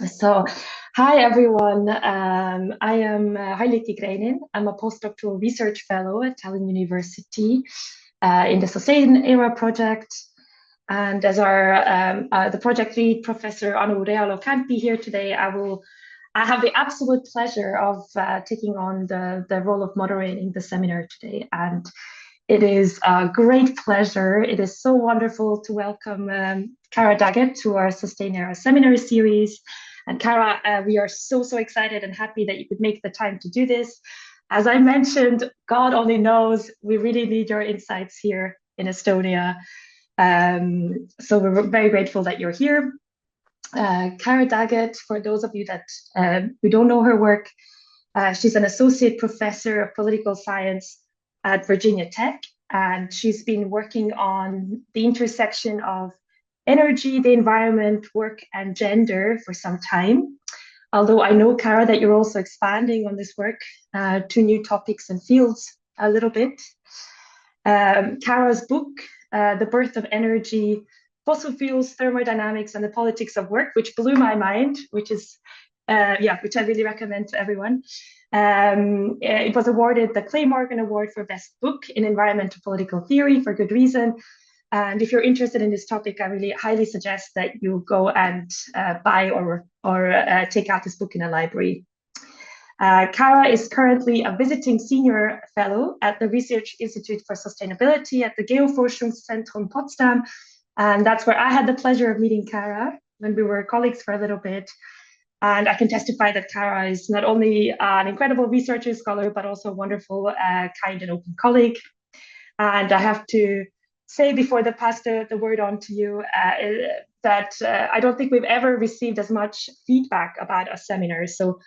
So, hi everyone. I am Haile Tigreinin. I'm a postdoctoral research fellow at Tallinn University in the SustainERA project. And as the project lead, Professor Anu Realo can't be here today, I have the absolute pleasure of taking on the role of moderating the seminar today. And it is a great pleasure. It is so wonderful to welcome Cara Daggett to our SustainERA seminar series. And Cara, we are so excited and happy that you could make the time to do this. As I mentioned, God only knows we really need your insights here in Estonia. So we're very grateful that you're here. Cara Daggett, for those of you that who don't know her work, she's an associate professor of political science at Virginia Tech, and she's been working on the intersection of energy, the environment, work, and gender for some time. Although I know, Cara, that you're also expanding on this work to new topics and fields a little bit. Cara's book, The Birth of Energy, Fossil Fuels, Thermodynamics, and the Politics of Work, which blew my mind, which I really recommend to everyone. It was awarded the Clay Morgan Award for Best Book in Environmental Political Theory for good reason. And if you're interested in this topic, I really highly suggest that you go and buy or take out this book in a library. Cara is currently a visiting senior fellow at the Research Institute for Sustainability at the Geoforschungszentrum Potsdam. And that's where I had the pleasure of meeting Cara when we were colleagues for a little bit. And I can testify that Cara is not only an incredible researcher, scholar, but also a wonderful, kind and open colleague. And I have to say before I pass the word on to you that I don't think we've ever received as much feedback about a seminar. So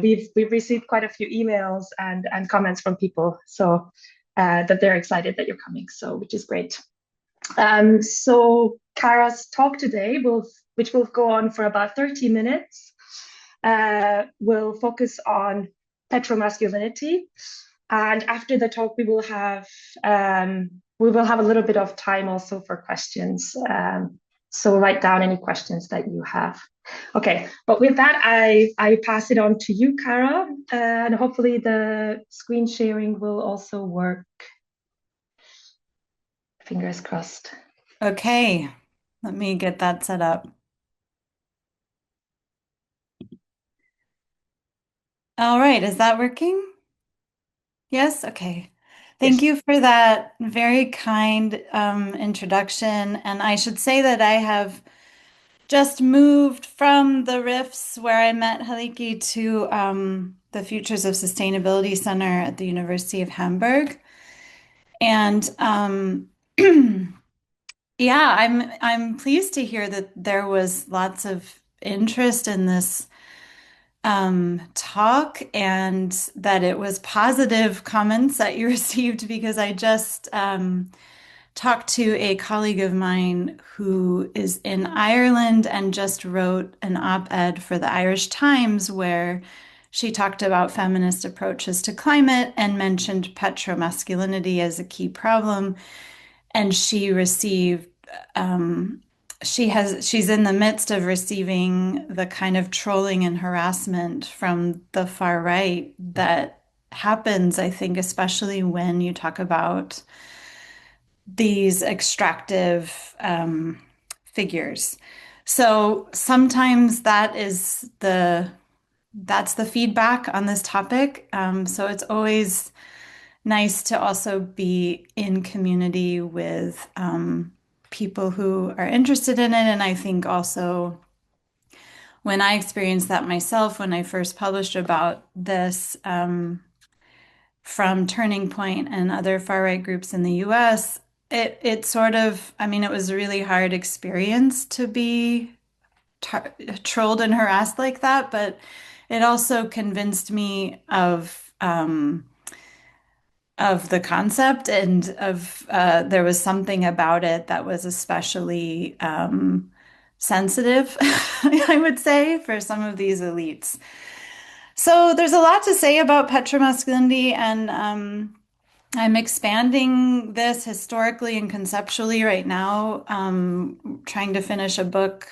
we've received quite a few emails and comments from people, so that they're excited that you're coming, so which is great. So Cara's talk today which will go on for about 30 minutes, will focus on Petro-masculinity, and after the talk we will have a little bit of time also for questions. So write down any questions that you have. Okay, but with that, I pass it on to you, Cara, and hopefully the screen sharing will also work. Fingers crossed. Okay, let me get that set up. All right, is that working? Yes? Okay. Thank Yes. you for that very kind introduction. And I should say that I have just moved from the RIFs where I met Haliki to the Futures of Sustainability Center at the University of Hamburg. And yeah, I'm pleased to hear that there was lots of interest in this talk and that it was positive comments that you received because I just talked to a colleague of mine who is in Ireland and just wrote an op-ed for the Irish Times where she talked about feminist approaches to climate and mentioned petromasculinity as a key problem. And she received she's in the midst of receiving the kind of trolling and harassment from the far right that happens, I think, especially when you talk about these extractive figures. So sometimes that's the feedback on this topic. So it's always nice to also be in community with people who are interested in it. And I think also when I experienced that myself, when I first published about this from Turning Point and other far-right groups in the US, it sort of, I mean, it was a really hard experience to be trolled and harassed like that, but it also convinced me of the concept and of there was something about it that was especially sensitive, I would say, for some of these elites. So there's a lot to say about petromasculinity, and I'm expanding this historically and conceptually right now, trying to finish a book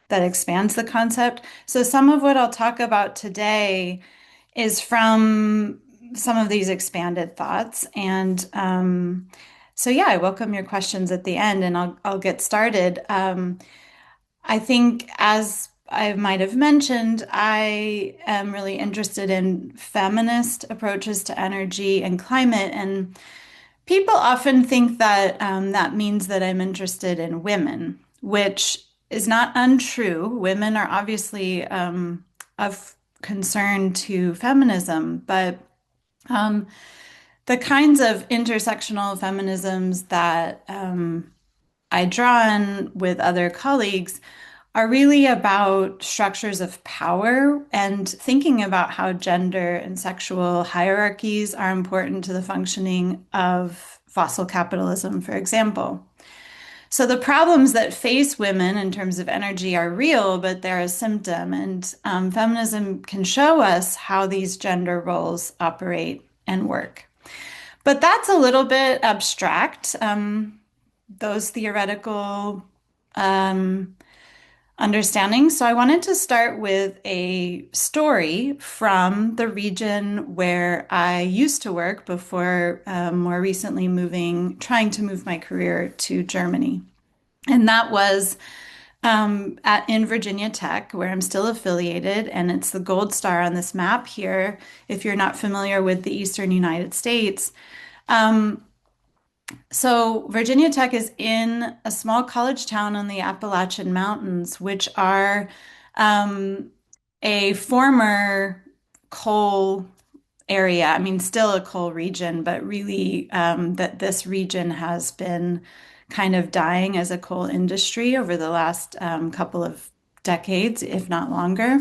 that expands the concept. So some of what I'll talk about today is from some of these expanded thoughts. And so, yeah, I welcome your questions at the end, and I'll get started. I think, as I might have mentioned, I am really interested in feminist approaches to energy and climate. And people often think that that means that I'm interested in women, which is not untrue. Women are obviously of concern to feminism, but um, the kinds of intersectional feminisms that I draw on with other colleagues are really about structures of power and thinking about how gender and sexual hierarchies are important to the functioning of fossil capitalism, for example. So the problems that face women in terms of energy are real, but they're a symptom. And feminism can show us how these gender roles operate and work. But that's a little bit abstract. Those theoretical um, understandings. So I wanted to start with a story from the region where I used to work before more recently trying to move my career to Germany. And that was in Virginia Tech, where I'm still affiliated, and it's the gold star on this map here. If you're not familiar with the Eastern United States, um, so Virginia Tech is in a small college town in the Appalachian Mountains, which are um, a former coal area. I mean, still a coal region, but really that this region has been kind of dying as a coal industry over the last couple of decades, if not longer.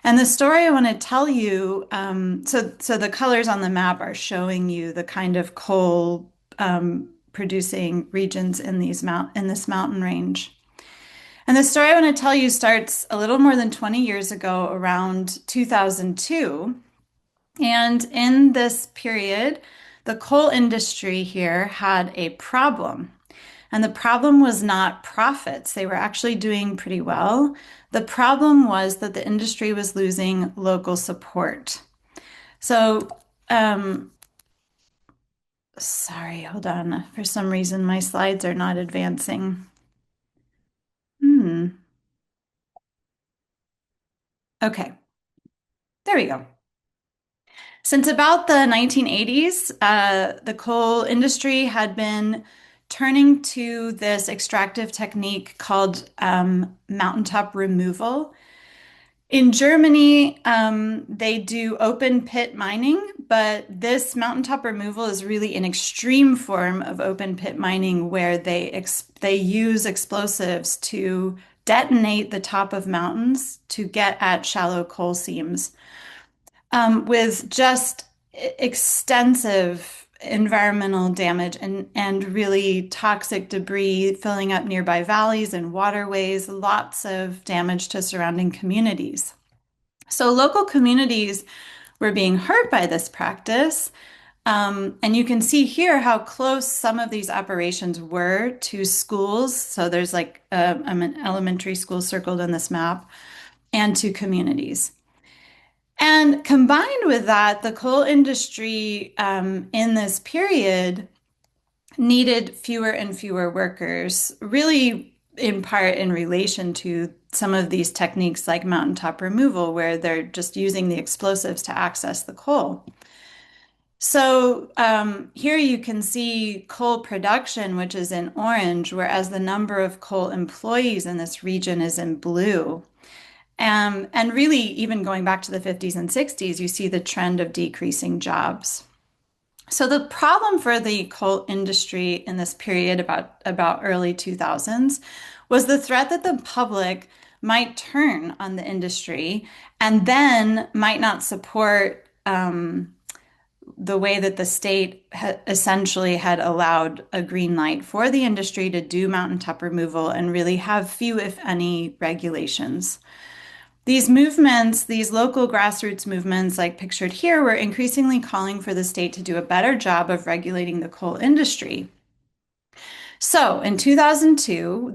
And the story I want to tell you, so the colors on the map are showing you the kind of coal producing regions in in this mountain range. And the story I want to tell you starts a little more than 20 years ago, around 2002. And in this period, the coal industry here had a problem. And the problem was not profits. They were actually doing pretty well. The problem was that the industry was losing local support. So, sorry, hold on. For some reason, my slides are not advancing. Hmm. Okay, there we go. Since about the 1980s, the coal industry had been turning to this extractive technique called mountaintop removal. In Germany, they do open pit mining, but this mountaintop removal is really an extreme form of open pit mining where they use explosives to detonate the top of mountains to get at shallow coal seams with just extensive environmental damage and really toxic debris filling up nearby valleys and waterways, lots of damage to surrounding communities. So local communities were being hurt by this practice. And you can see here how close some of these operations were to schools. So there's like an elementary school circled in this map, and to communities. And combined with that, the coal industry in this period needed fewer and fewer workers, really in part in relation to some of these techniques like mountaintop removal, where they're just using the explosives to access the coal. So here you can see coal production, which is in orange, whereas the number of coal employees in this region is in blue. And really, even going back to the 50s and 60s, you see the trend of decreasing jobs. So the problem for the coal industry in this period, about early 2000s, was the threat that the public might turn on the industry and then might not support the way that the state essentially had allowed a green light for the industry to do mountaintop removal and really have few, if any, regulations. These movements, these local grassroots movements, like pictured here, were increasingly calling for the state to do a better job of regulating the coal industry. So in 2002,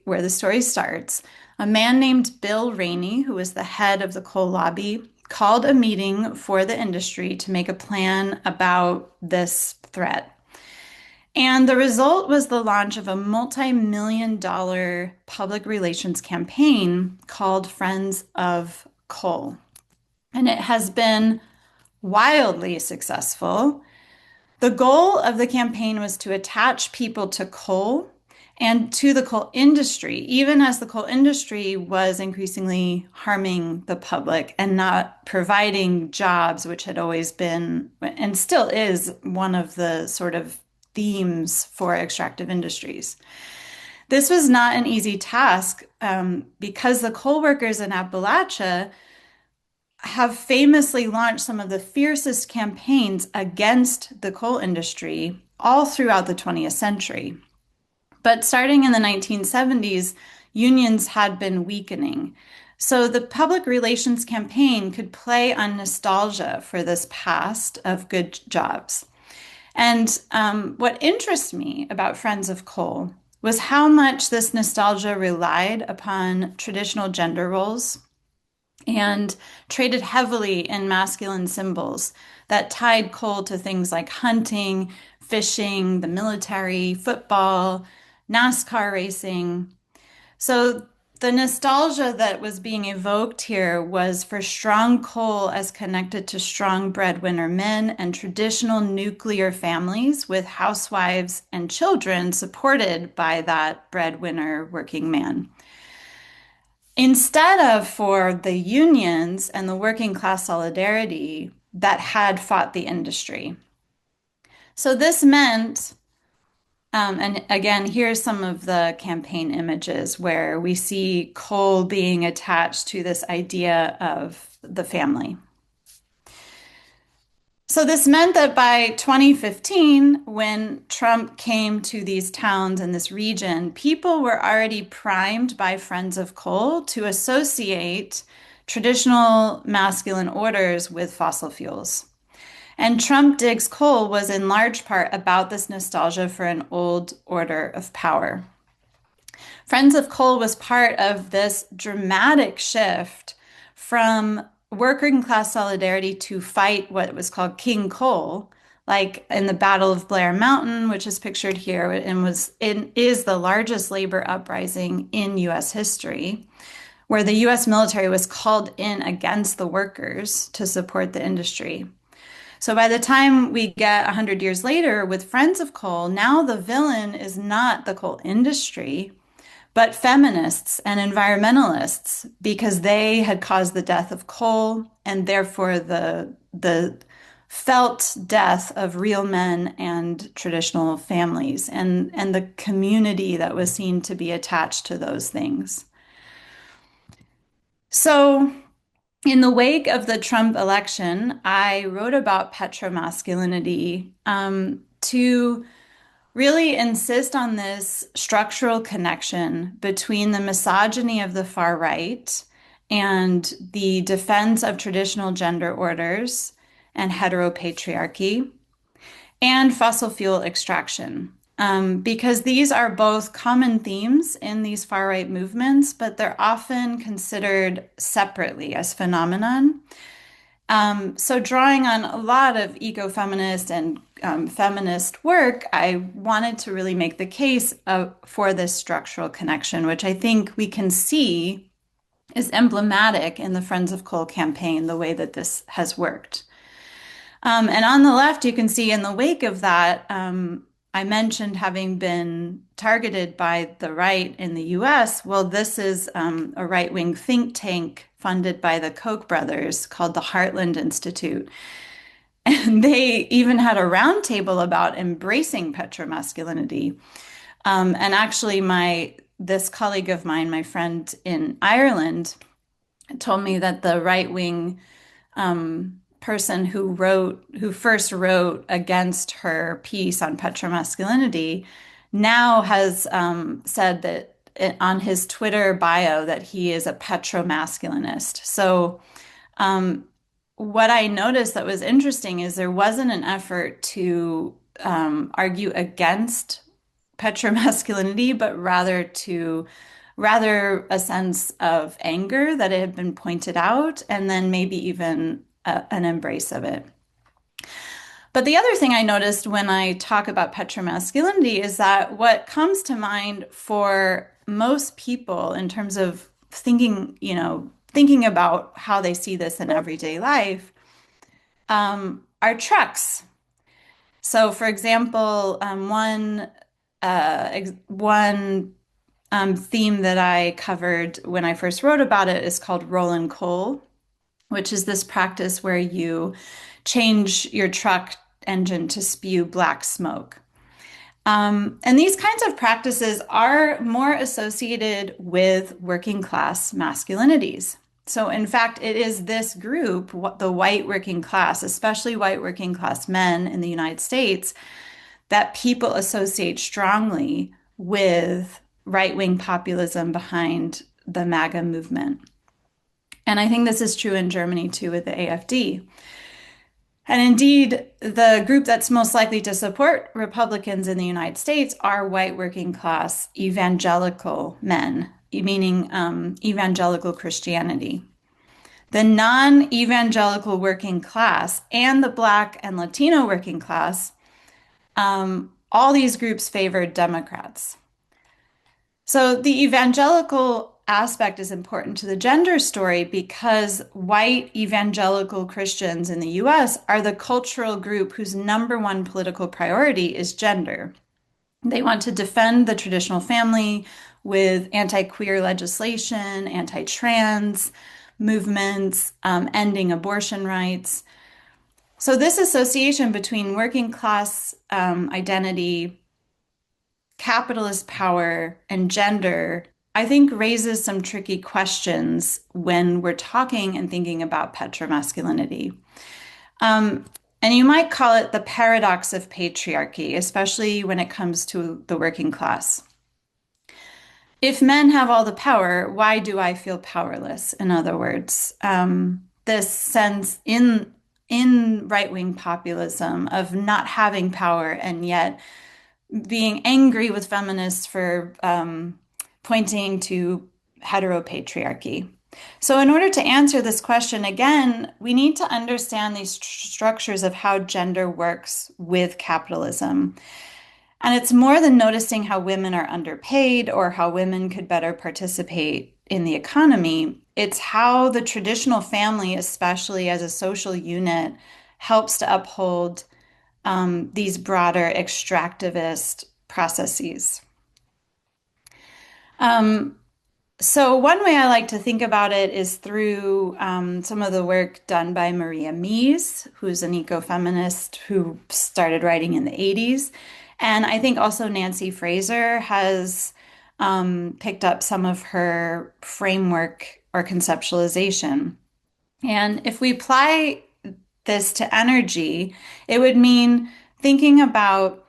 where the story starts, A man named Bill Rainey, who was the head of the coal lobby, called a meeting for the industry to make a plan about this threat. And the result was the launch of a multi-million dollar public relations campaign called Friends of Coal. And it has been wildly successful. The goal of the campaign was to attach people to coal and to the coal industry, even as the coal industry was increasingly harming the public and not providing jobs, which had always been and still is one of the sort of themes for extractive industries. This was not an easy task because the coal workers in Appalachia have famously launched some of the fiercest campaigns against the coal industry all throughout the 20th century. But starting in the 1970s, unions had been weakening. So the public relations campaign could play on nostalgia for this past of good jobs. And what interests me about Friends of Coal was how much this nostalgia relied upon traditional gender roles and traded heavily in masculine symbols that tied coal to things like hunting, fishing, the military, football, NASCAR racing. So the nostalgia that was being evoked here was for strong coal as connected to strong breadwinner men and traditional nuclear families with housewives and children supported by that breadwinner working man. Instead of for the unions and the working class solidarity that had fought the industry. So this meant, and again, here's some of the campaign images where we see coal being attached to this idea of the family. So this meant that by 2015, when Trump came to these towns in this region, people were already primed by Friends of Coal to associate traditional masculine orders with fossil fuels. And Trump Digs Coal was in large part about this nostalgia for an old order of power. Friends of Coal was part of this dramatic shift from working class solidarity to fight what was called King Coal, like in the Battle of Blair Mountain, which is pictured here and is the largest labor uprising in US history, where the US military was called in against the workers to support the industry. So by the time we get 100 years later with Friends of Coal, now the villain is not the coal industry, but feminists and environmentalists, because they had caused the death of coal and therefore the felt death of real men and traditional families and the community that was seen to be attached to those things. So in the wake of the Trump election, I wrote about petro-masculinity to really insist on this structural connection between the misogyny of the far right and the defense of traditional gender orders and heteropatriarchy and fossil fuel extraction. Because these are both common themes in these far right movements, but they're often considered separately as phenomenon. So drawing on a lot of ecofeminist and feminist work, I wanted to really make the case for this structural connection, which I think we can see is emblematic in the Friends of Coal campaign, the way that this has worked. And on the left, you can see in the wake of that, I mentioned having been targeted by the right in the US. Well, this is a right-wing think tank funded by the Koch brothers called the Heartland Institute. And they even had a roundtable about embracing petromasculinity. And actually, this colleague of mine, my friend in Ireland, told me that the right-wing person who first wrote against her piece on petromasculinity now has said that on his Twitter bio that he is a petromasculinist. So what I noticed that was interesting is there wasn't an effort to argue against petromasculinity, but rather to rather a sense of anger that it had been pointed out, and then maybe even an embrace of it. But the other thing I noticed when I talk about petromasculinity is that what comes to mind for most people in terms of thinking, thinking about how they see this in everyday life, are trucks. So, for example, one theme that I covered when I first wrote about it is called roll and coal, which is this practice where you change your truck engine to spew black smoke. And these kinds of practices are more associated with working class masculinities. So, in fact, it is this group, the white working class, especially white working class men in the United States, that people associate strongly with right-wing populism behind the MAGA movement. And I think this is true in Germany too with the AfD. And indeed, the group that's most likely to support Republicans in the United States are white working class evangelical men, meaning evangelical Christianity. The non-evangelical working class and the Black and Latino working class, all these groups favored Democrats. So the evangelical aspect is important to the gender story because white evangelical Christians in the US are the cultural group whose number one political priority is gender. They want to defend the traditional family with anti-queer legislation, anti-trans movements, ending abortion rights. So this association between working class identity, capitalist power, and gender, I think raises some tricky questions when we're talking and thinking about petromasculinity. And you might call it the paradox of patriarchy, especially when it comes to the working class. If men have all the power, why do I feel powerless? In other words, this sense in right-wing populism of not having power and yet being angry with feminists for pointing to heteropatriarchy. So in order to answer this question, again, we need to understand these structures of how gender works with capitalism. And it's more than noticing how women are underpaid or how women could better participate in the economy. It's how the traditional family, especially as a social unit, helps to uphold these broader extractivist processes. So one way I like to think about it is through some of the work done by Maria Mies, who's an ecofeminist who started writing in the 80s. And I think also Nancy Fraser has picked up some of her framework or conceptualization. And if we apply this to energy, it would mean thinking about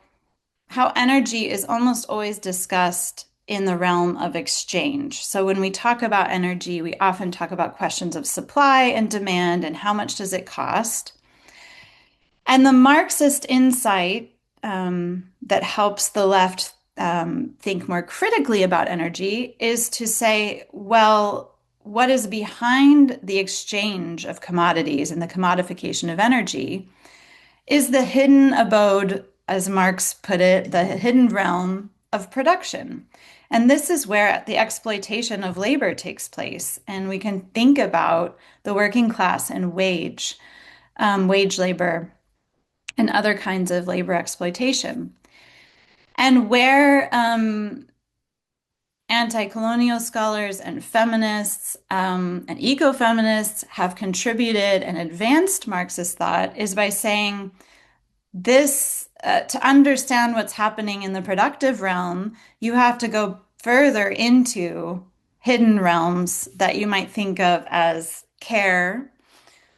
how energy is almost always discussed in the realm of exchange. So when we talk about energy, we often talk about questions of supply and demand and how much does it cost. And the Marxist insight that helps the left think more critically about energy is to say, well, what is behind the exchange of commodities and the commodification of energy is the hidden abode, as Marx put it, the hidden realm of production. And this is where the exploitation of labor takes place. And we can think about the working class and wage labor, and other kinds of labor exploitation. And where anti-colonial scholars and feminists and ecofeminists have contributed and advanced Marxist thought is by saying this, to understand what's happening in the productive realm, you have to go further into hidden realms that you might think of as care,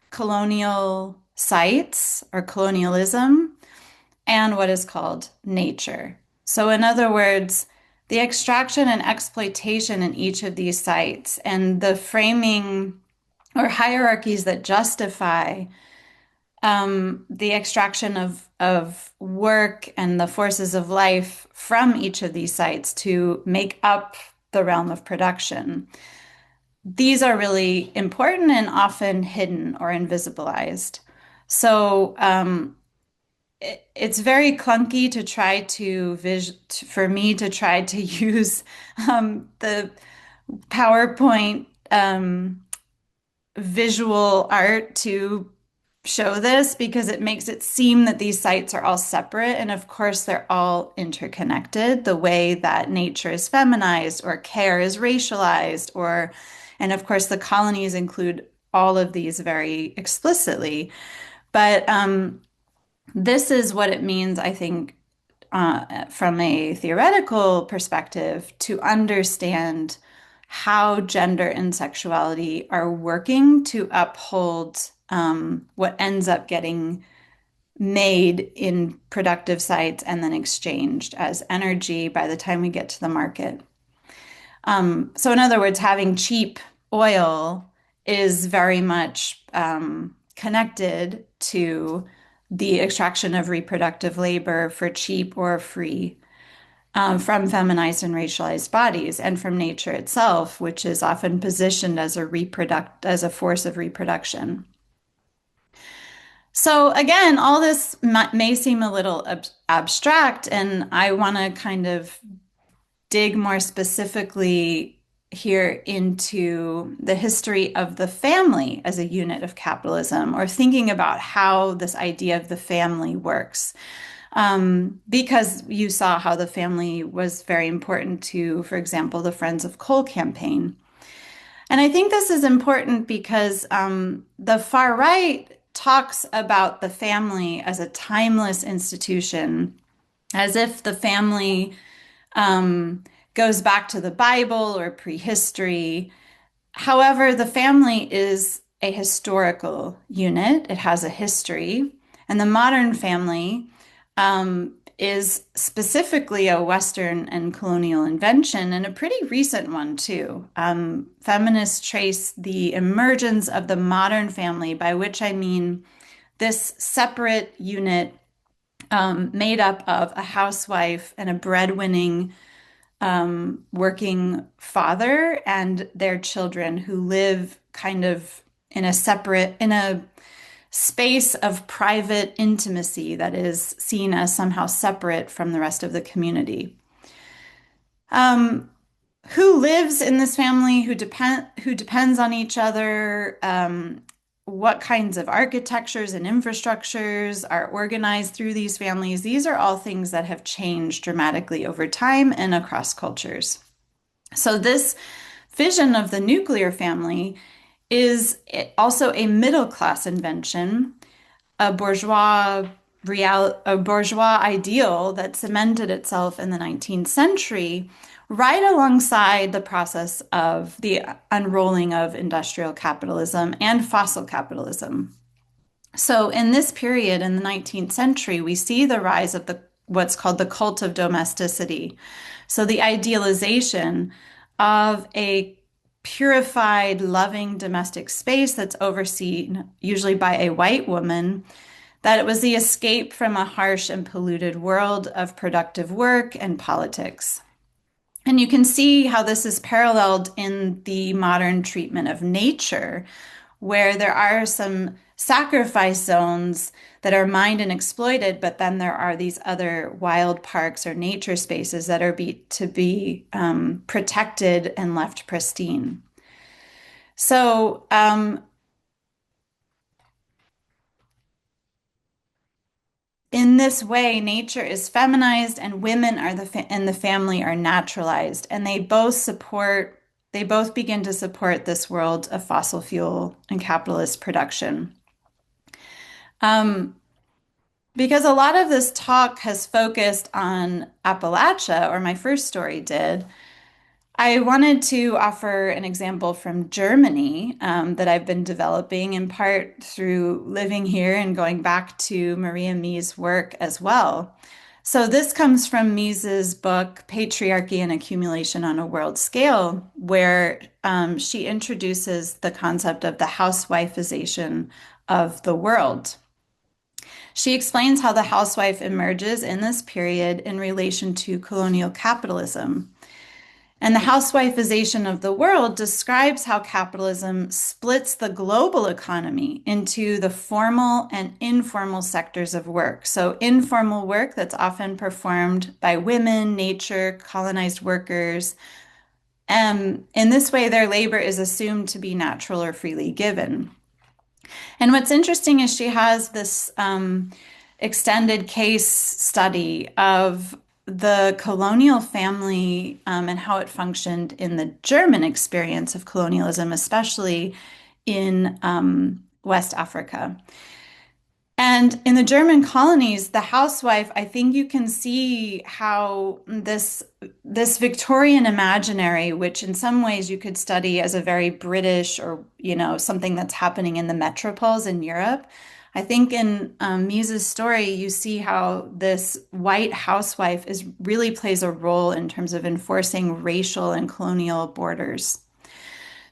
colonial sites or colonialism, and what is called nature. So in other words, the extraction and exploitation in each of these sites and the framing or hierarchies that justify the extraction of work and the forces of life from each of these sites to make up the realm of production. These are really important and often hidden or invisibilized. So it's very clunky to try to for me to try to use the PowerPoint visual art to show this because it makes it seem that these sites are all separate. And of course, they're all interconnected, the way that nature is feminized or care is racialized, and of course, the colonies include all of these very explicitly. But this is what it means, I think, from a theoretical perspective, to understand how gender and sexuality are working to uphold what ends up getting made in productive sites and then exchanged as energy by the time we get to the market. So, in other words, having cheap oil is very much connected to the extraction of reproductive labor for cheap or free from feminized and racialized bodies and from nature itself, which is often positioned as a force of reproduction. So again, all this may seem a little abstract, and I want to kind of dig more specifically here into the history of the family as a unit of capitalism, or thinking about how this idea of the family works. Because you saw how the family was very important to, for example, the Friends of Coal campaign. And I think this is important because the far right talks about the family as a timeless institution, as if the family goes back to the Bible or prehistory. However, the family is a historical unit. It has a history. And the modern family is specifically a Western and colonial invention, and a pretty recent one, too. Feminists trace the emergence of the modern family, by which I mean this separate unit made up of a housewife and a breadwinning working father and their children who live kind of in a space of private intimacy that is seen as somehow separate from the rest of the community. Who lives in this family? Who depends on each other? What kinds of architectures and infrastructures are organized through these families? These are all things that have changed dramatically over time and across cultures. So this vision of the nuclear family is also a middle class invention, a bourgeois ideal that cemented itself in the 19th century, right alongside the process of the unrolling of industrial capitalism and fossil capitalism. So in this period in the 19th century, we see the rise of what's called the cult of domesticity. So the idealization of a purified, loving domestic space that's overseen usually by a white woman, that it was the escape from a harsh and polluted world of productive work and politics. And you can see how this is paralleled in the modern treatment of nature, where there are some sacrifice zones that are mined and exploited, but then there are these other wild parks or nature spaces that are to be protected and left pristine. So in this way, nature is feminized and women in the family are naturalized, and they both begin to support this world of fossil fuel and capitalist production. Because a lot of this talk has focused on Appalachia, or my first story did, I wanted to offer an example from Germany that I've been developing in part through living here and going back to Maria Mies's work as well. So this comes from Mies's book, Patriarchy and Accumulation on a World Scale, where she introduces the concept of the housewifization of the world. She explains how the housewife emerges in this period in relation to colonial capitalism. And the housewifization of the world describes how capitalism splits the global economy into the formal and informal sectors of work. So, informal work that's often performed by women, nature, colonized workers. In this way, their labor is assumed to be natural or freely given. And what's interesting is she has this extended case study of the colonial family and how it functioned in the German experience of colonialism, especially in West Africa. And in the German colonies, the housewife, I think you can see how this Victorian imaginary, which in some ways you could study as a very British or, something that's happening in the metropoles in Europe. I think in Mises' story, you see how this white housewife really plays a role in terms of enforcing racial and colonial borders.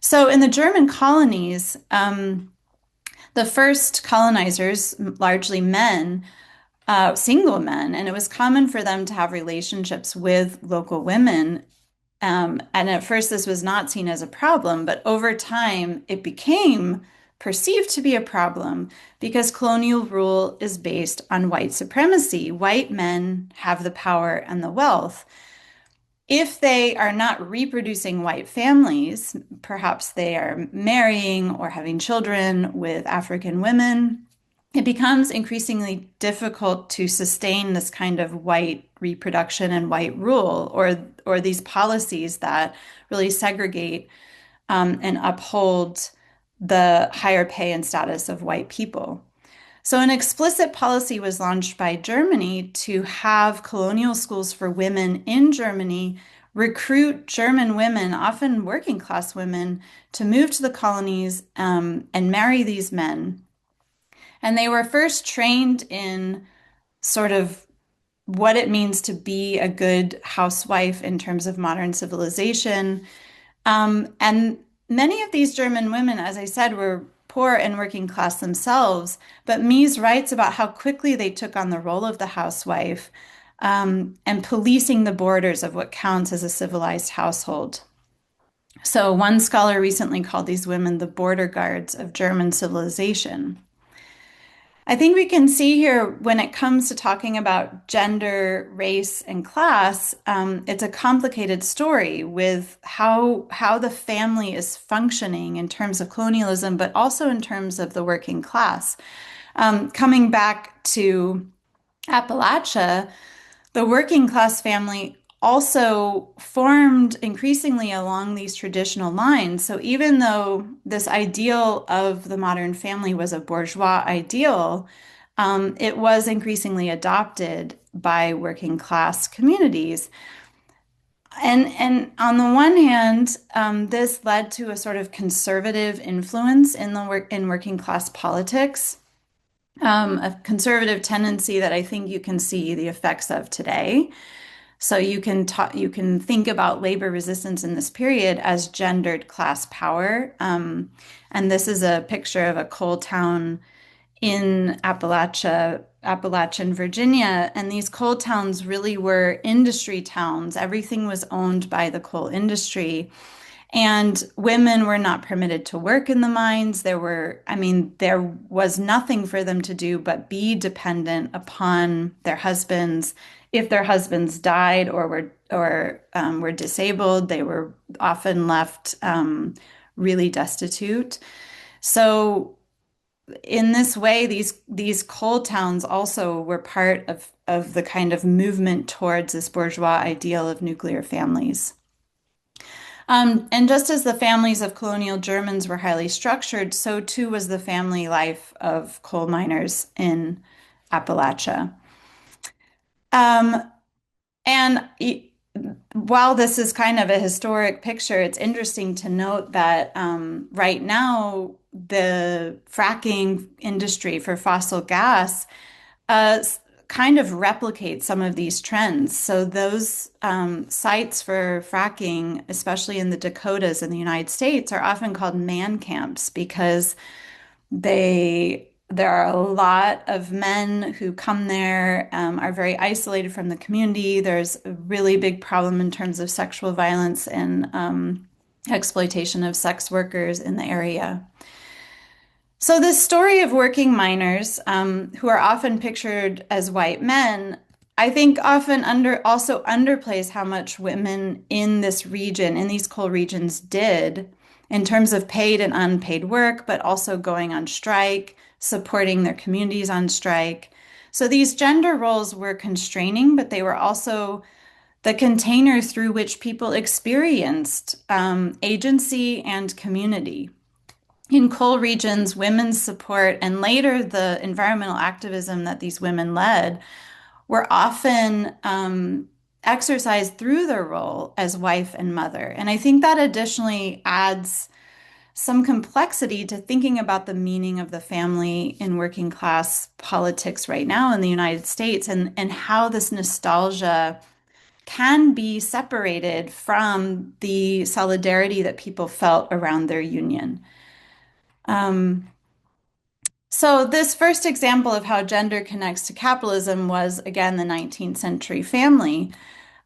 So in the German colonies, the first colonizers, largely men, single men, and it was common for them to have relationships with local women. And at first, this was not seen as a problem, but over time, it became perceived to be a problem because colonial rule is based on white supremacy. White men have the power and the wealth. If they are not reproducing white families, perhaps they are marrying or having children with African women, it becomes increasingly difficult to sustain this kind of white reproduction and white rule, or these policies that really segregate and uphold the higher pay and status of white people. So an explicit policy was launched by Germany to have colonial schools for women in Germany recruit German women, often working class women, to move to the colonies and marry these men. And they were first trained in sort of what it means to be a good housewife in terms of modern civilization. And many of these German women, as I said, were poor and working class themselves. But Mies writes about how quickly they took on the role of the housewife and policing the borders of what counts as a civilized household. So one scholar recently called these women the border guards of German civilization. I think we can see here when it comes to talking about gender, race, and class, it's a complicated story with how the family is functioning in terms of colonialism, but also in terms of the working class. Coming back to Appalachia, the working class family also formed increasingly along these traditional lines. So even though this ideal of the modern family was a bourgeois ideal, it was increasingly adopted by working class communities. And on the one hand, this led to a sort of conservative influence in working class politics, a conservative tendency that I think you can see the effects of today. So you can think about labor resistance in this period as gendered class power. And this is a picture of a coal town in Appalachian, Virginia. And these coal towns really were industry towns. Everything was owned by the coal industry. And women were not permitted to work in the mines. There was nothing for them to do but be dependent upon their husbands. If their husbands died or were disabled, they were often left really destitute. So in this way, these coal towns also were part of the kind of movement towards this bourgeois ideal of nuclear families. And just as the families of colonial Germans were highly structured, so too was the family life of coal miners in Appalachia. And while this is kind of a historic picture, it's interesting to note that right now, the fracking industry for fossil gas kind of replicate some of these trends. So those sites for fracking, especially in the Dakotas in the United States, are often called man camps because the There are a lot of men who come there, are very isolated from the community. There's a really big problem in terms of sexual violence and exploitation of sex workers in the area. So, this story of working miners, who are often pictured as white men, I think often also underplays how much women in this region, in these coal regions, did in terms of paid and unpaid work, but also going on strike, supporting their communities on strike. So, these gender roles were constraining, but they were also the container through which people experienced agency and community. In coal regions, women's support and later the environmental activism that these women led were often exercised through their role as wife and mother. And I think that additionally adds some complexity to thinking about the meaning of the family in working class politics right now in the United States, and how this nostalgia can be separated from the solidarity that people felt around their union. Um, so this first example of how gender connects to capitalism was, again, the 19th century family.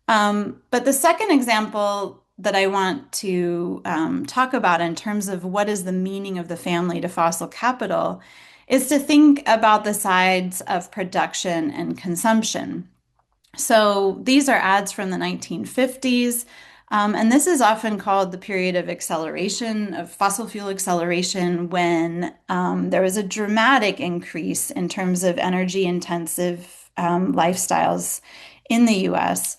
But the second example that I want to talk about in terms of what is the meaning of the family to fossil capital is to think about the sides of production and consumption. So these are ads from the 1950s. And this is often called the period of acceleration, of fossil fuel acceleration, when there was a dramatic increase in terms of energy intensive lifestyles in the US.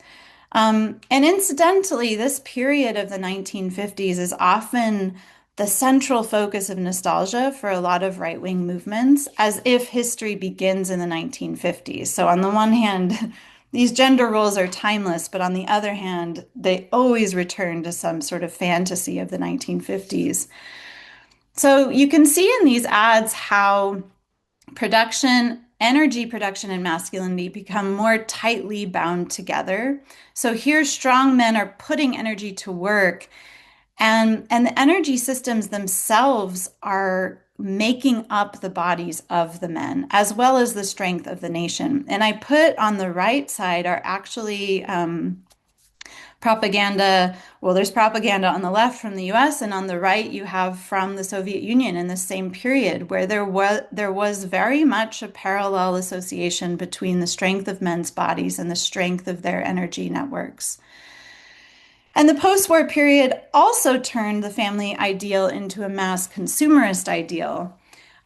And incidentally, this period of the 1950s is often the central focus of nostalgia for a lot of right-wing movements, as if history begins in the 1950s. So, on the one hand, these gender roles are timeless, but on the other hand, they always return to some sort of fantasy of the 1950s. So, you can see in these ads how production, energy production, and masculinity become more tightly bound together. So here, strong men are putting energy to work, and the energy systems themselves are making up the bodies of the men, as well as the strength of the nation. And I put on the right side are actually propaganda. Well, there's propaganda on the left from the US, and on the right you have from the Soviet Union in the same period, where there was very much a parallel association between the strength of men's bodies and the strength of their energy networks. And the post-war period also turned the family ideal into a mass consumerist ideal.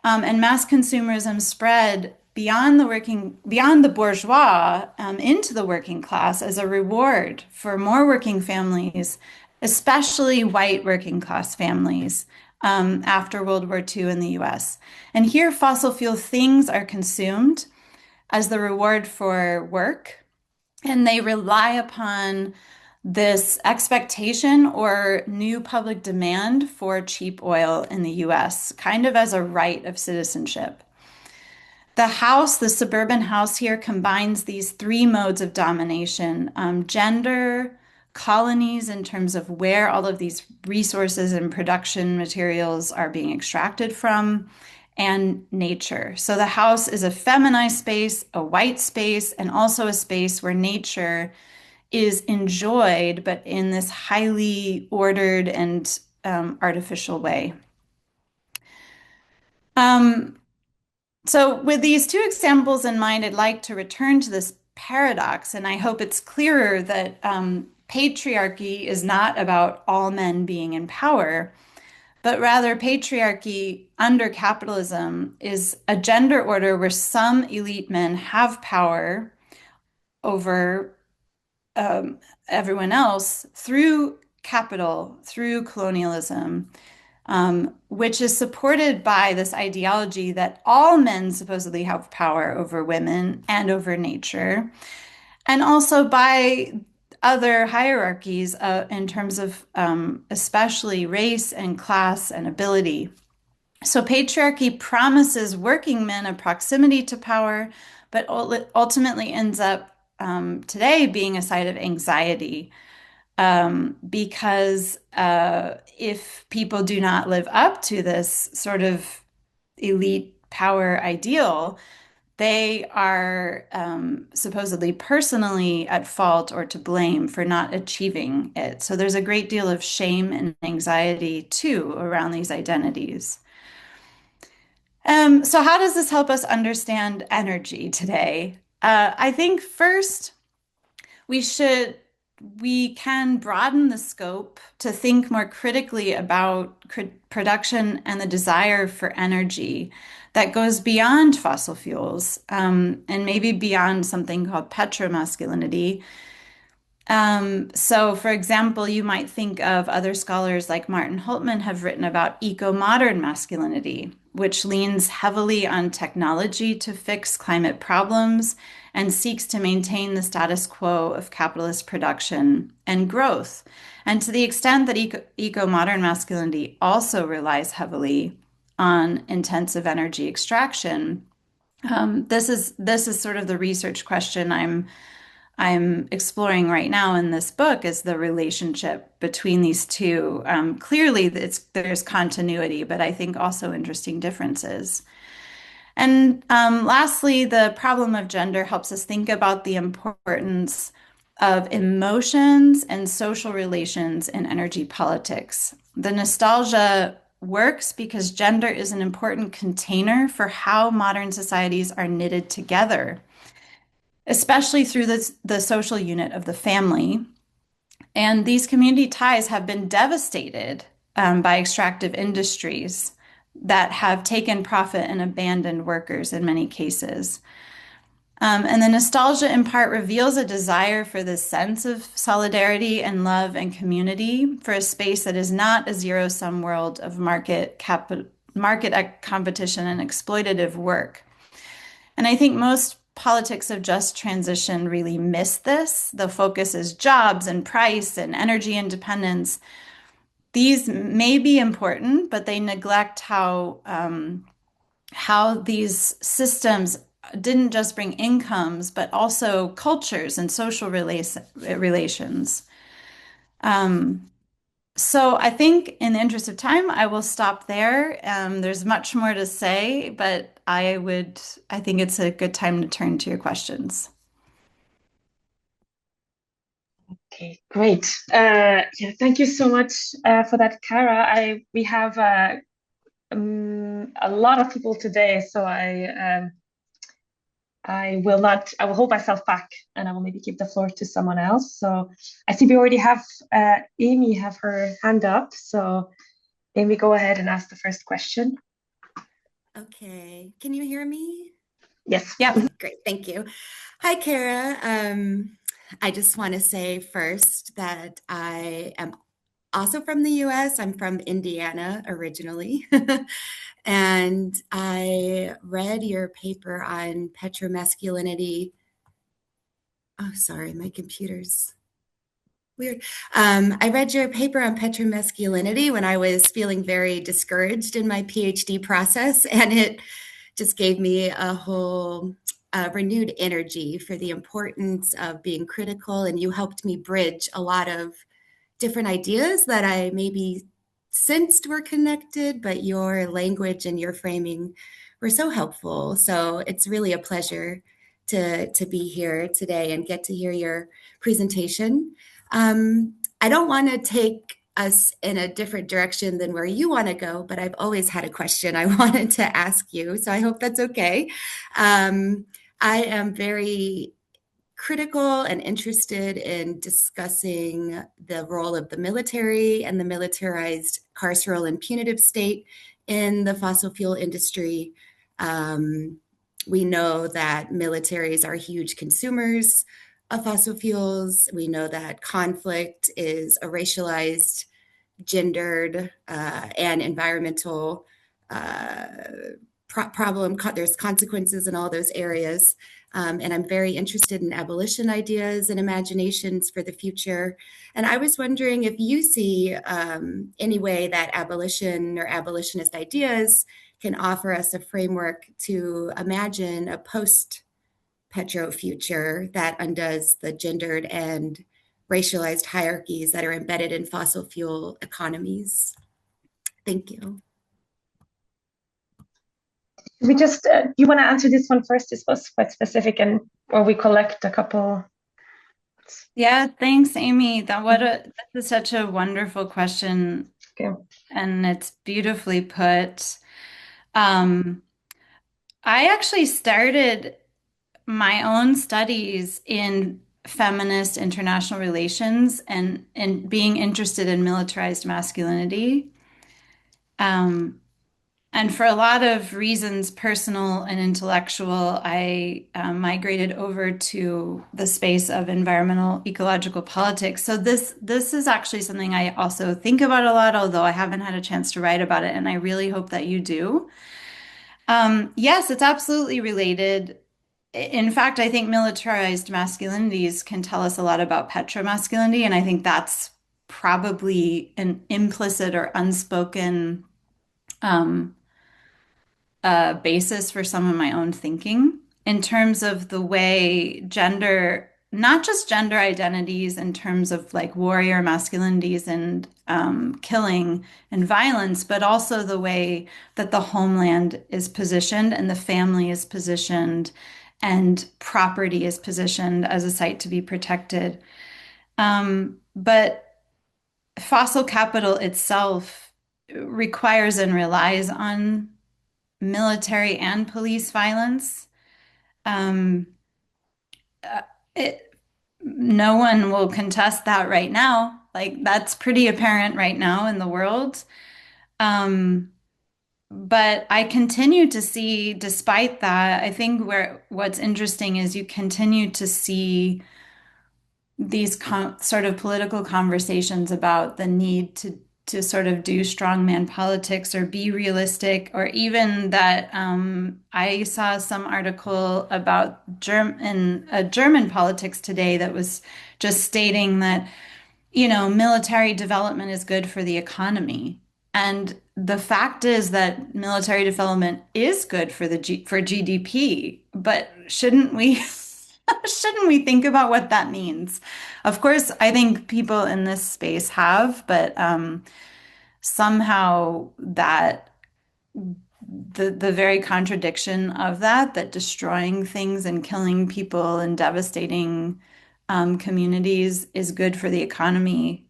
And mass consumerism spread beyond the bourgeois, into the working class as a reward for more working families, especially white working class families, after World War II in the US. And here, fossil fuel things are consumed as the reward for work, and they rely upon this expectation or new public demand for cheap oil in the US, kind of as a right of citizenship. The suburban house here combines these three modes of domination: gender, colonies in terms of where all of these resources and production materials are being extracted from, and nature. So the house is a feminized space, a white space, and also a space where nature is enjoyed, but in this highly ordered and artificial way. Um, so, with these two examples in mind, I'd like to return to this paradox, and I hope it's clearer that patriarchy is not about all men being in power, but rather patriarchy under capitalism is a gender order where some elite men have power over everyone else through capital, through colonialism, which is supported by this ideology that all men supposedly have power over women and over nature, and also by other hierarchies in terms of especially race and class and ability. So patriarchy promises working men a proximity to power, but ultimately ends up today being a site of anxiety, because if people do not live up to this sort of elite power ideal, they are supposedly personally at fault or to blame for not achieving it. So there's a great deal of shame and anxiety too around these identities. So how does this help us understand energy today? I think first we should we can broaden the scope to think more critically about production and the desire for energy that goes beyond fossil fuels, and maybe beyond something called petromasculinity. So, for example, you might think of other scholars like Martin Holtman have written about eco-modern masculinity, which leans heavily on technology to fix climate problems and seeks to maintain the status quo of capitalist production and growth. And to the extent that eco-modern masculinity also relies heavily on intensive energy extraction, this is sort of the research question I'm exploring right now in this book is the relationship between these two. Clearly, there's continuity, but I think also interesting differences. And lastly, the problem of gender helps us think about the importance of emotions and social relations in energy politics. The nostalgia works because gender is an important container for how modern societies are knitted together, especially through the social unit of the family. And these community ties have been devastated by extractive industries that have taken profit and abandoned workers in many cases. And the nostalgia in part reveals a desire for this sense of solidarity and love and community for a space that is not a zero-sum world of market competition and exploitative work. And I think most politics of just transition really miss this. The focus is jobs and price and energy independence. These may be important, but they neglect how these systems didn't just bring incomes, but also cultures and social relations. So I think in the interest of time, I will stop there. There's much more to say, but I think it's a good time to turn to your questions. Okay, great. Yeah, thank you so much for that, Cara. We have a lot of people today, so I will hold myself back and I will maybe give the floor to someone else. So I see we already have Amy have her hand up. So Amy, go ahead and ask the first question. Okay, can you hear me? Yes. Yeah. Okay, great, thank you. Hi, Cara. I just want to say first that I am also from the US. I'm from Indiana originally. And I read your paper on petromasculinity. Oh, sorry, my computer's weird. I read your paper on petromasculinity when I was feeling very discouraged in my PhD process, and it just gave me a whole renewed energy for the importance of being critical. And you helped me bridge a lot of different ideas that I maybe sensed were connected, but your language and your framing were so helpful. So it's really a pleasure to be here today and get to hear your presentation. I don't want to take us in a different direction than where you want to go, but I've always had a question I wanted to ask you, so I hope that's okay. I am very critical and interested in discussing the role of the military and the militarized carceral and punitive state in the fossil fuel industry. We know that militaries are huge consumers of fossil fuels. We know that conflict is a racialized, gendered, and environmental problem. There's consequences in all those areas. And I'm very interested in abolition ideas and imaginations for the future. And I was wondering if you see any way that abolition or abolitionist ideas can offer us a framework to imagine a post-petro future that undoes the gendered and racialized hierarchies that are embedded in fossil fuel economies. Thank you. We just, you want to answer this one first? This was quite specific, or we collect a couple. Yeah, thanks, Amy. That is such a wonderful question, Okay. and it's beautifully put. Um, I actually started my own studies in feminist international relations and being interested in militarized masculinity. Um, And for a lot of reasons, personal and intellectual, I migrated over to the space of environmental ecological politics. So this is actually something I also think about a lot, although I haven't had a chance to write about it, and I really hope that you do. Yes, it's absolutely related. In fact, I think militarized masculinities can tell us a lot about petro-masculinity, and I think that's probably an implicit or unspoken um, basis for some of my own thinking in terms of the way gender, not just gender identities in terms of like warrior masculinities and killing and violence, but also the way that the homeland is positioned and the family is positioned and property is positioned as a site to be protected. But fossil capital itself requires and relies on military and police violence. Um, it, no one will contest that right now. Like that's pretty apparent right now in the world. Um, but I continue to see, despite that, I think what's interesting is you continue to see these sort of political conversations about the need to sort of do strongman politics or be realistic, or even that I saw some article about German politics today that was just stating that, you know, military development is good for the economy. And the fact is that military development is good for for GDP, but shouldn't we shouldn't we think about what that means? Of course, I think people in this space have, but somehow that the very contradiction of that destroying things and killing people and devastating communities is good for the economy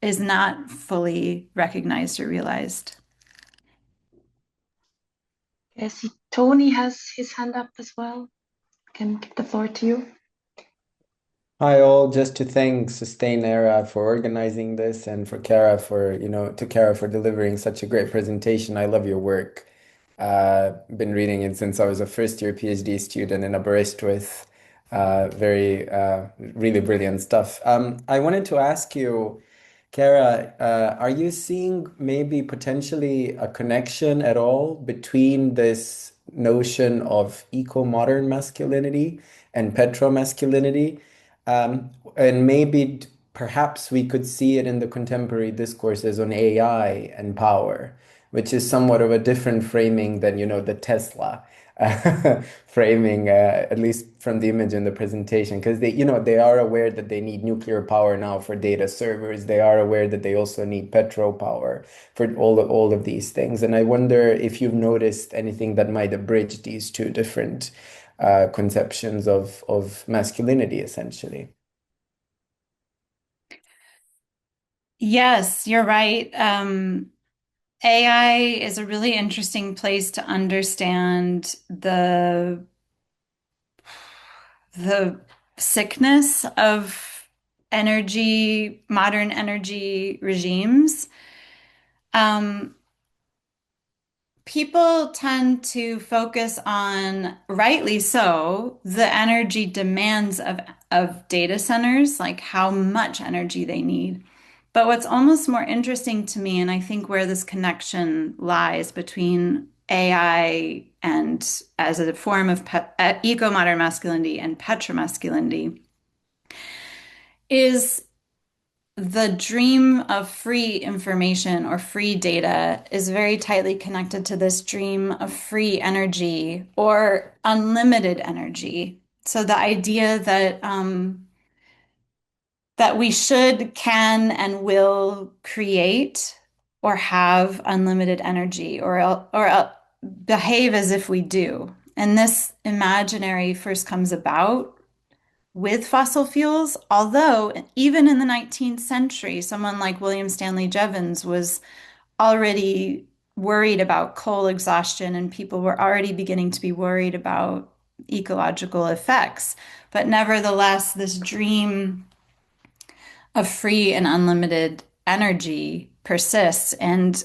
is not fully recognized or realized. I see Tony has his hand up as well. I can give the floor to you. Hi all, just to thank SustainERA for organizing this and for Cara for, to Cara for delivering such a great presentation. I love your work. Been reading it since I was a first year PhD student in Aberystwyth. Really brilliant stuff. I wanted to ask you, Cara, are you seeing maybe potentially a connection at all between this notion of eco-modern masculinity and petro-masculinity? And maybe perhaps we could see it in the contemporary discourses on AI and power, which is somewhat of a different framing than, the Tesla framing, at least from the image in the presentation, because they are aware that they need nuclear power now for data servers. They are aware that they also need petrol power for all of these things. And I wonder if you've noticed anything that might abridge these two different conceptions of masculinity, essentially. Yes, you're right. AI is a really interesting place to understand the sickness of modern energy regimes. Um, People tend to focus on, rightly so, the energy demands of data centers, like how much energy they need. But what's almost more interesting to me, and I think where this connection lies between AI and as a form of eco-modern masculinity and petromasculinity, is the dream of free information or free data is very tightly connected to this dream of free energy or unlimited energy. So the idea that we should, can, and will create or have unlimited energy, or behave as if we do. And this imaginary first comes about with fossil fuels, although even in the 19th century, someone like William Stanley Jevons was already worried about coal exhaustion, and people were already beginning to be worried about ecological effects. But nevertheless, this dream of free and unlimited energy persists. And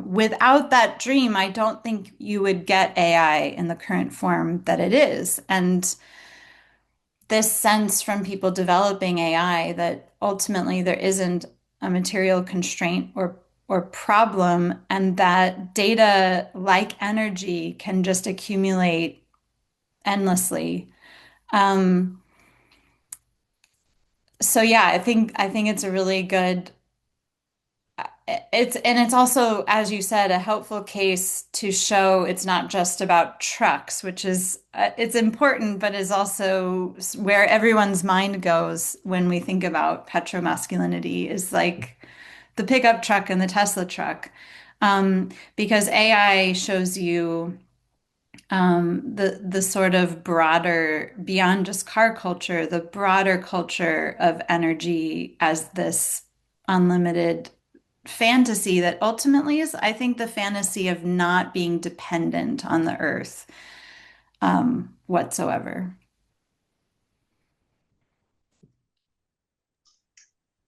without that dream, I don't think you would get AI in the current form that it is. And this sense from people developing AI that ultimately there isn't a material constraint or problem, and that data like energy can just accumulate endlessly. Um, so yeah, I think it's a really good it's also, as you said, a helpful case to show it's not just about trucks, which is it's important, but is also where everyone's mind goes when we think about petromasculinity is like the pickup truck and the Tesla truck. Because AI shows you the sort of broader, beyond just car culture, the broader culture of energy as this unlimited fantasy that ultimately is, I think, the fantasy of not being dependent on the earth whatsoever.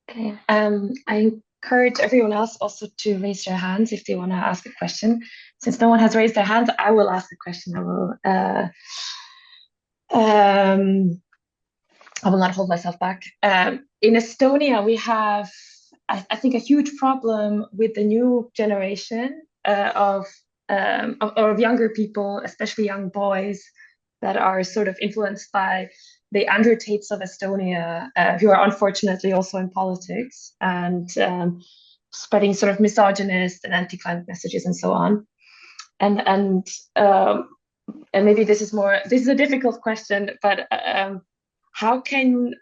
Okay. I encourage everyone else also to raise their hands if they want to ask a question. Since no one has raised their hand, I will ask a question. Um, I will not hold myself back. In Estonia, we have, I think, a huge problem with the new generation of younger people, especially young boys, that are sort of influenced by the Andrew Tates of Estonia, who are unfortunately also in politics and spreading sort of misogynist and anti-climate messages and so on. And um, and maybe this is a difficult question, but how can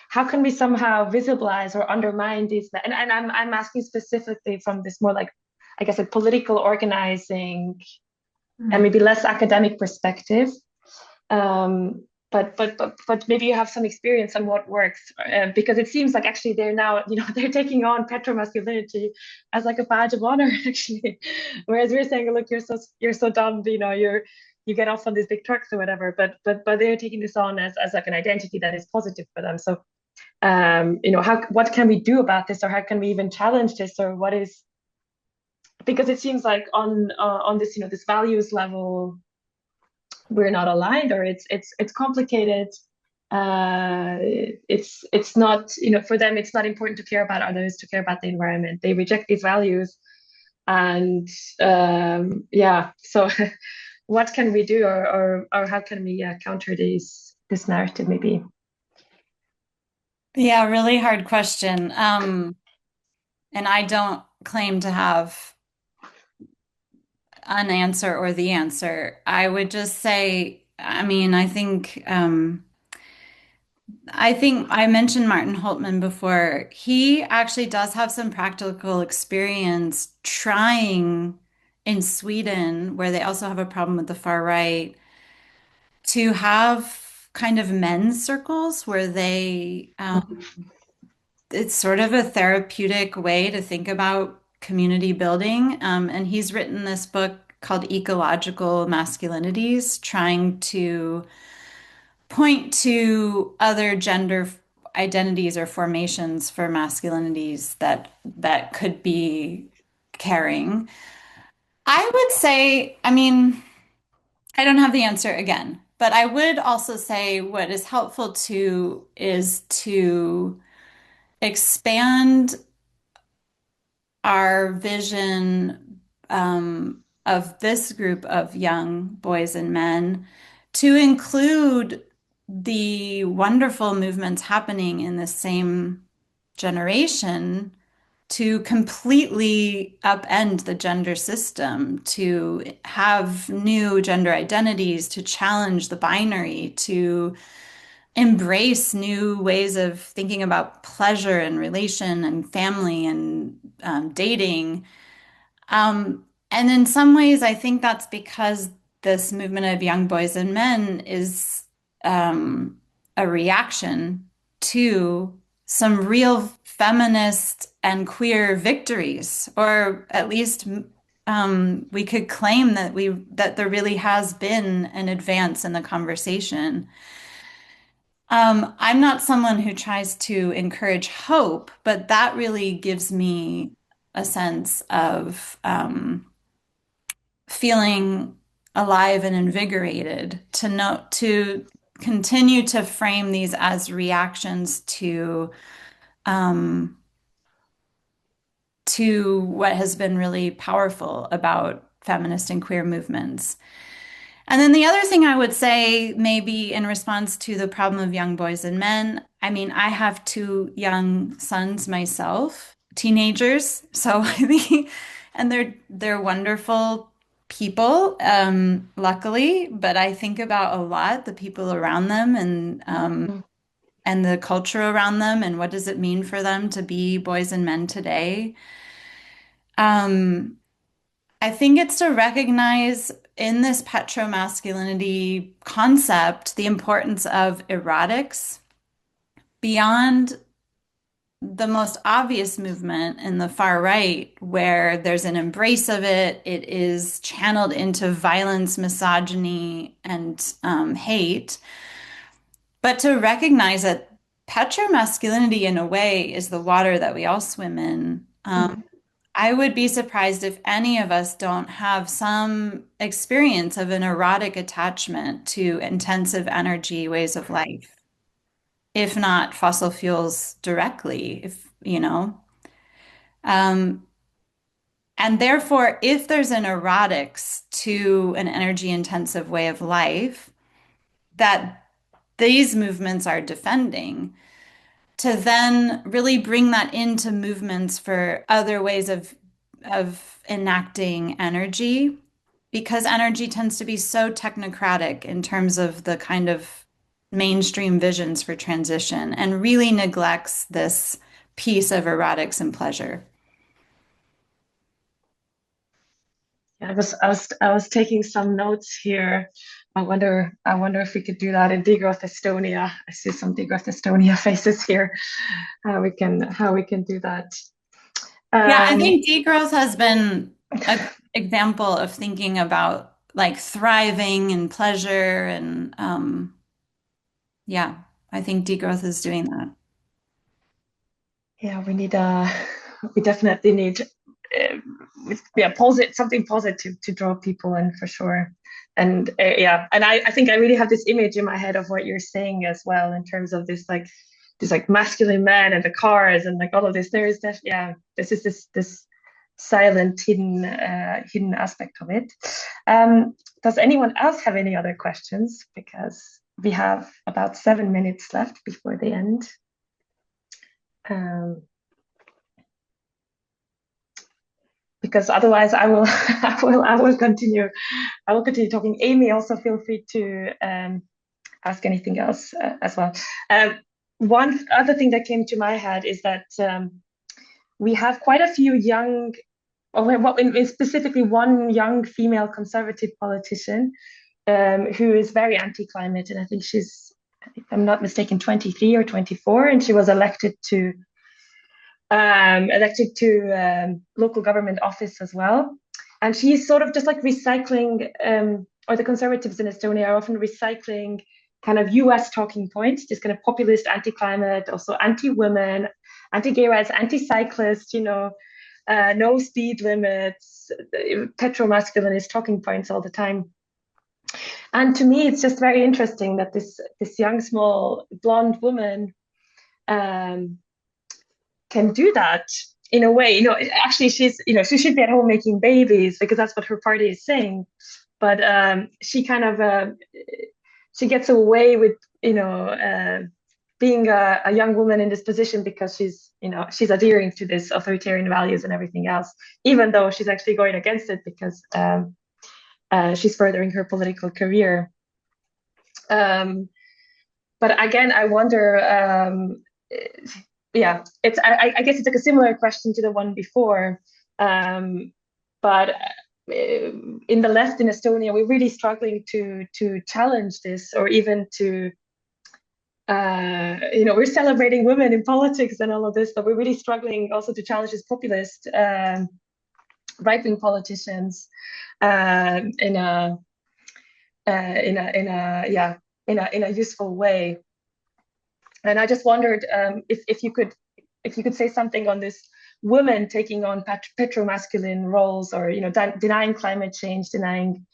how can we somehow visibilize or undermine these? And I'm asking specifically from this more like, I guess, a political organizing and maybe less academic perspective. But maybe you have some experience on what works, because it seems like actually they're now, they're taking on petromasculinity as like a badge of honor actually, whereas we're saying, look, you're so dumb, you get off on these big trucks or whatever, but they're taking this on as like an identity that is positive for them. So what can we do about this, or how can we even challenge this, or what is, because it seems like on this this values level we're not aligned, or it's complicated. It's not, for them it's not important to care about others, to care about the environment. They reject these values, and yeah, so what can we do, or how can we counter this narrative maybe? Yeah, really hard question. And I don't claim to have an answer or the answer. I would just say, I mean, I think I mentioned Martin Holtman before. He actually does have some practical experience trying in Sweden, where they also have a problem with the far right, to have kind of men's circles where it's sort of a therapeutic way to think about community building. And he's written this book called Ecological Masculinities, trying to point to other gender identities or formations for masculinities that could be caring. I would say, I mean, I don't have the answer again, but I would also say what is helpful to is to expand our vision of this group of young boys and men to include the wonderful movements happening in the same generation to completely upend the gender system, to have new gender identities, to challenge the binary, to embrace new ways of thinking about pleasure and relation and family and dating. And in some ways, I think that's because this movement of young boys and men is a reaction to some real feminist and queer victories, or at least we could claim that there really has been an advance in the conversation. I'm not someone who tries to encourage hope, but that really gives me a sense of feeling alive and invigorated to continue to frame these as reactions um, to what has been really powerful about feminist and queer movements. And then the other thing I would say, maybe in response to the problem of young boys and men, I mean, I have two young sons myself, teenagers, so I think, and they're wonderful people, luckily, but I think about a lot the people around them and the culture around them and what does it mean for them to be boys and men today. Um, I think it's to recognize in this petro-masculinity concept the importance of erotics beyond the most obvious movement in the far right, where there's an embrace of it. It is channeled into violence, misogyny, and hate. But to recognize that petro-masculinity, in a way, is the water that we all swim in. I would be surprised if any of us don't have some experience of an erotic attachment to intensive energy ways of life, if not fossil fuels directly, if you know. And therefore, if there's an erotics to an energy intensive way of life that these movements are defending, to then really bring that into movements for other ways of enacting energy, because energy tends to be so technocratic in terms of the kind of mainstream visions for transition and really neglects this piece of erotics and pleasure. Yeah, I was taking some notes here. I wonder if we could do that in Degrowth Estonia. I see some Degrowth Estonia faces here. How we can do that. Yeah, I think degrowth has been an example of thinking about like thriving and pleasure and yeah, I think degrowth is doing that. Yeah, we definitely need something positive to draw people in for sure. And yeah, and I think I really have this image in my head of what you're saying as well in terms of this like masculine men and the cars and like all of this. There is this is this silent hidden aspect of it. Does anyone else have any other questions? Because we have about 7 minutes left before the end. Because otherwise I will continue talking. Amy, also feel free to ask anything else as well. One other thing that came to my head is that we have quite a few young, specifically one young female conservative politician who is very anti-climate, and I think she's, if I'm not mistaken, 23 or 24, and she was elected to local government office as well. And she's sort of just like recycling, or the conservatives in Estonia are often recycling kind of US talking points, just kind of populist, anti-climate, also anti-women, anti-gay rights, anti-cyclist, no speed limits, petro-masculinist talking points all the time. And to me, it's just very interesting that this young, small, blonde woman can do that in a way. Actually, she should be at home making babies because that's what her party is saying. But she kind of she gets away with being a young woman in this position because she's adhering to this authoritarian values and everything else, even though she's actually going against it because she's furthering her political career. But again, I wonder. I guess it's like a similar question to the one before, but in the left in Estonia, we're really struggling to challenge this, or even to we're celebrating women in politics and all of this, but we're really struggling also to challenge these populist right-wing politicians in a useful way. And I just wondered if you could say something on this women taking on petro-masculine roles, or denying climate change, denying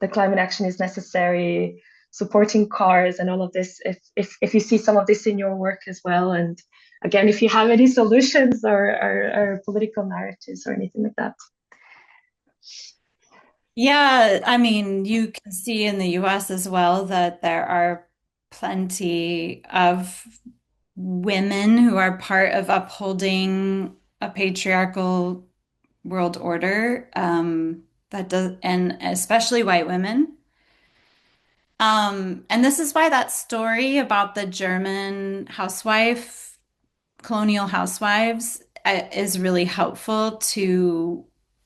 that climate action is necessary, supporting cars and all of this, if you see some of this in your work as well, and again, if you have any solutions or political narratives or anything like that. Yeah, I mean, you can see in the US as well that there are plenty of women who are part of upholding a patriarchal world order, that does, and especially white women. And this is why that story about the German housewife, colonial housewives, is really helpful to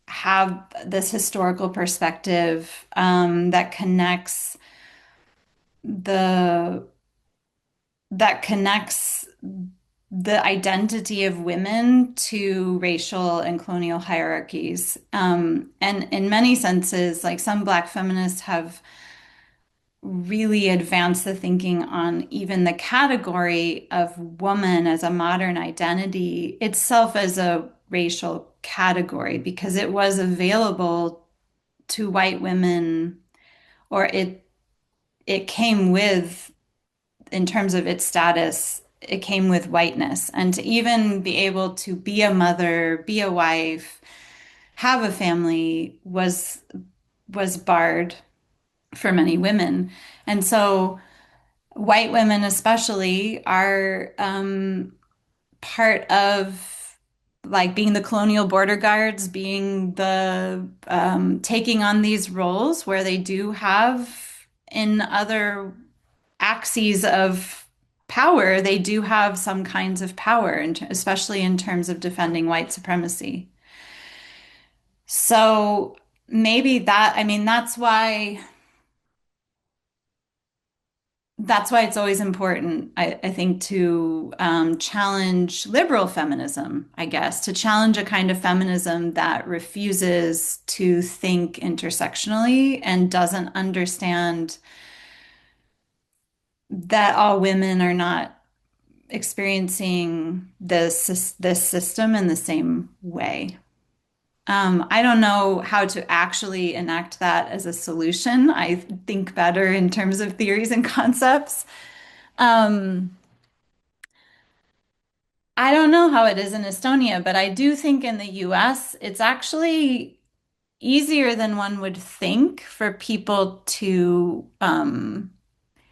have this historical perspective, that connects the the identity of women to racial and colonial hierarchies. And in many senses, like some Black feminists have really advanced the thinking on even the category of woman as a modern identity itself as a racial category, because it was available to white women, or it came with, in terms of its status, it came with whiteness. And to even be able to be a mother, be a wife, have a family was barred for many women. And so white women especially are part of, like, being the colonial border guards, being the taking on these roles where they do have, in other axes of power, they do have some kinds of power, especially in terms of defending white supremacy. So maybe that, I mean, that's why it's always important, I think, to challenge liberal feminism, I guess, to challenge a kind of feminism that refuses to think intersectionally and doesn't understand that all women are not experiencing this system in the same way. I don't know how to actually enact that as a solution. I think better in terms of theories and concepts. I don't know how it is in Estonia, but I do think in the US, it's actually easier than one would think for people to,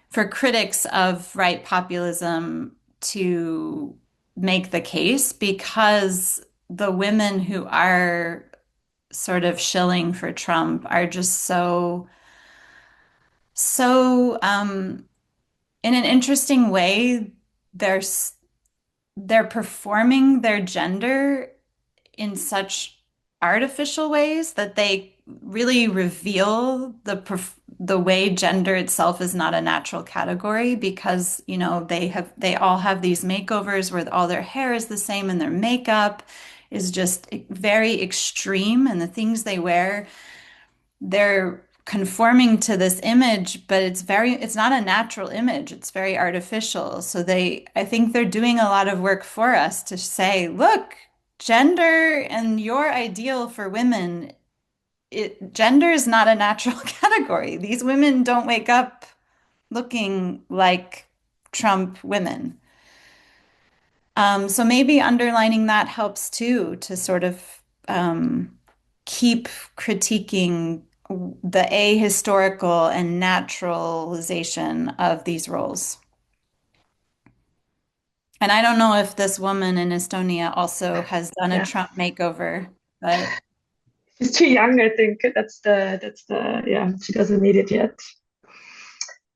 for critics of right populism to make the case, because the women who are sort of shilling for Trump are just so in an interesting way, they're they're performing their gender in such artificial ways that they really reveal the way gender itself is not a natural category, because they all have these makeovers where all their hair is the same and their makeup is just very extreme, and the things they wear, they're conforming to this image, but it's not a natural image. It's very artificial. So I think they're doing a lot of work for us to say, look, gender and your ideal for women, gender is not a natural category. These women don't wake up looking like Trump women. So maybe underlining that helps too, to sort of keep critiquing the ahistorical and naturalization of these roles. And I don't know if this woman in Estonia also has done a Trump makeover, but she's too young, I think. That's the yeah, she doesn't need it yet.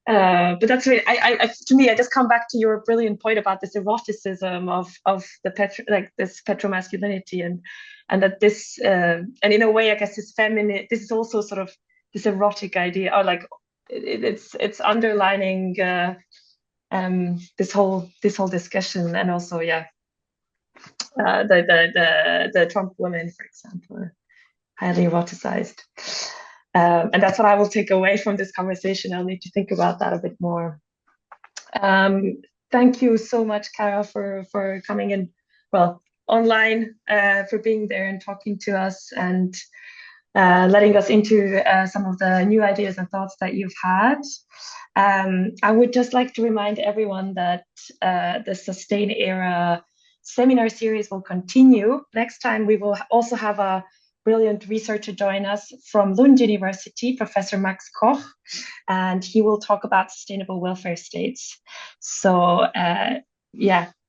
But that's really, to me, I just come back to your brilliant point about this eroticism of the this petro-masculinity, and that this and in a way, I guess this feminine, this is also sort of this erotic idea, or like it's underlining this whole discussion, and also the Trump women, for example, are highly eroticized. And that's what I will take away from this conversation. I'll need to think about that a bit more. Thank you so much, Cara, for coming in, well, online, for being there and talking to us, and letting us into some of the new ideas and thoughts that you've had. I would just like to remind everyone that the SustainERA seminar series will continue. Next time, we will also have a brilliant researcher join us from Lund University, Professor Max Koch, and he will talk about sustainable welfare states. So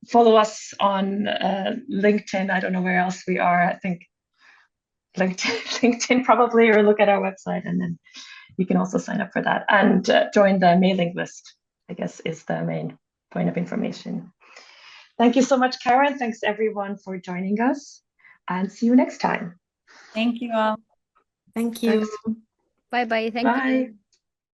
follow us on LinkedIn. I don't know where else we are. I think LinkedIn probably, or look at our website, and then you can also sign up for that and join the mailing list, I guess, is the main point of information. Thank you so much, Karen. Thanks everyone for joining us, and see you next time. Thank you all. Thank you. Thanks. Bye-bye. Thank you. Bye.